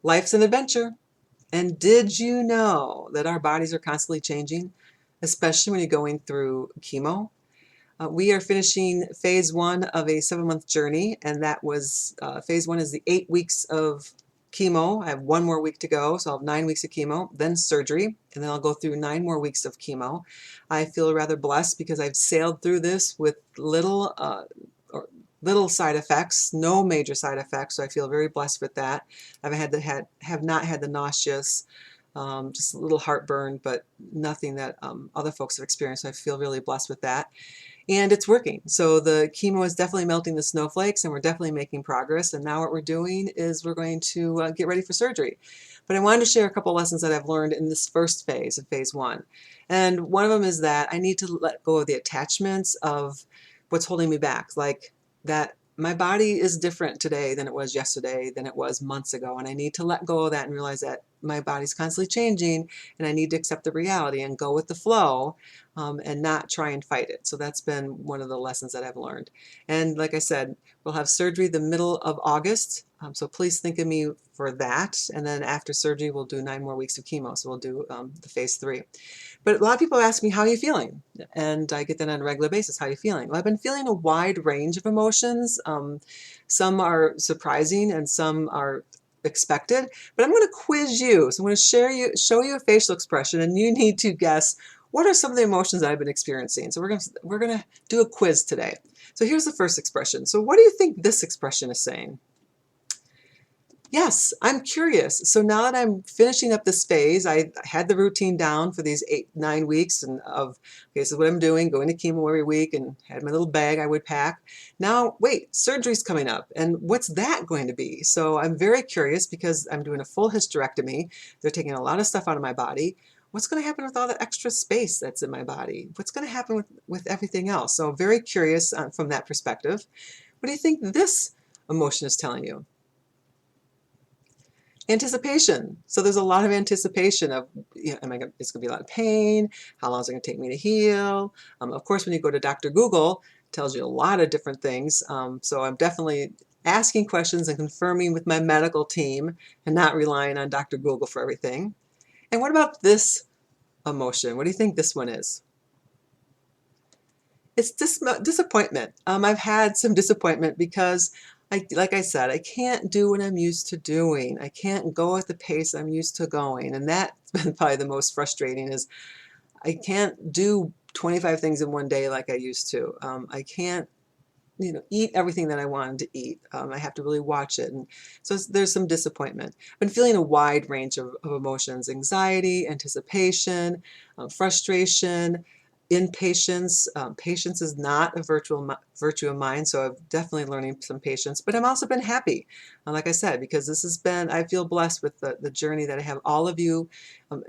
Life's an adventure. And did you know that our bodies are constantly changing, especially when you're going through chemo? We are finishing phase one of a 7-month journey, and that was phase one is the 8 weeks of chemo. I have one more week to go, so I'll have 9 weeks of chemo, then surgery, and then I'll go through 9 more weeks of chemo. I feel rather blessed because I've sailed through this with little side effects, no major side effects, so I feel very blessed with that. Have not had the nauseous, just a little heartburn, but nothing that other folks have experienced. So I feel really blessed with that. And it's working. So the chemo is definitely melting the snowflakes, and we're definitely making progress. And now what we're doing is we're going to get ready for surgery. But I wanted to share a couple lessons that I've learned in this first phase of phase one. And one of them is that I need to let go of the attachments of what's holding me back. Like that my body is different today than it was yesterday, than it was months ago. And I need to let go of that and realize that my body's constantly changing, and I need to accept the reality and go with the flow, and not try and fight it. So that's been one of the lessons that I've learned. And like I said, we'll have surgery the middle of August. So please think of me for that. And then after surgery, we'll do 9 more weeks of chemo. So we'll do the phase 3. But a lot of people ask me, how are you feeling? And I get that on a regular basis. How are you feeling? Well, I've been feeling a wide range of emotions. Some are surprising and some are expected, but I'm going to quiz you. So I'm going to show you a facial expression, and you need to guess what are some of the emotions that I've been experiencing. So we're going to do a quiz today. So here's the first expression. So what do you think this expression is saying? Yes, I'm curious. So now that I'm finishing up this phase, I had the routine down for these 9 weeks and okay, this is what I'm doing, going to chemo every week, and had my little bag I would pack. Now, wait, surgery's coming up, and what's that going to be? So I'm very curious because I'm doing a full hysterectomy. They're taking a lot of stuff out of my body. What's going to happen with all the extra space that's in my body? What's going to happen with everything else? So very curious from that perspective. What do you think this emotion is telling you? Anticipation. So there's a lot of anticipation of, it's going to be a lot of pain. How long is it going to take me to heal? Of course, when you go to Dr. Google, it tells you a lot of different things. So I'm definitely asking questions and confirming with my medical team and not relying on Dr. Google for everything. And what about this emotion? What do you think this one is? It's disappointment. I've had some disappointment because like I said, I can't do what I'm used to doing. I can't go at the pace I'm used to going. And that's been probably the most frustrating is I can't do 25 things in one day like I used to. I can't, eat everything that I wanted to eat. I have to really watch it. And so there's some disappointment. I've been feeling a wide range of emotions: anxiety, anticipation, frustration, impatience. Patience is not a virtue of mine, so I'm definitely learning some patience. But I've also been happy, like I said, because this has been, I feel blessed with the journey that I have all of you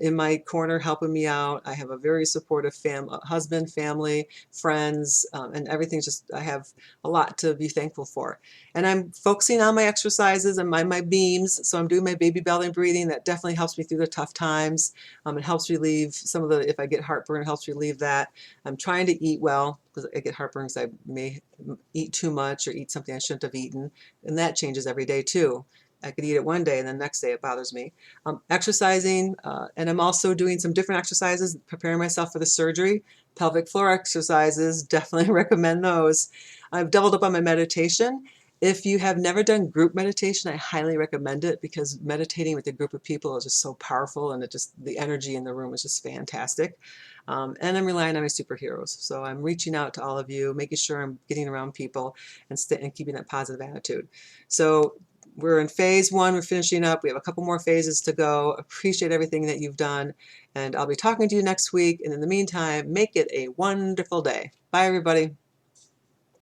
in my corner helping me out. I have a very supportive husband, family, friends, and everything's just, I have a lot to be thankful for. And I'm focusing on my exercises and my beams. So I'm doing my baby belly breathing. That definitely helps me through the tough times. It helps relieve some of the, if I get heartburn, it helps relieve that. I'm trying to eat well because I get heartburn because I may eat too much or eat something I shouldn't have eaten. And that changes every day too. I could eat it one day and the next day it bothers me. Exercising, and I'm also doing some different exercises, preparing myself for the surgery. Pelvic floor exercises, definitely recommend those. I've doubled up on my meditation. If you have never done group meditation, I highly recommend it because meditating with a group of people is just so powerful, and the energy in the room is just fantastic. And I'm relying on my superheroes. So I'm reaching out to all of you, making sure I'm getting around people and keeping that positive attitude. So we're in phase one, we're finishing up. We have a couple more phases to go. Appreciate everything that you've done. And I'll be talking to you next week. And in the meantime, make it a wonderful day. Bye, everybody.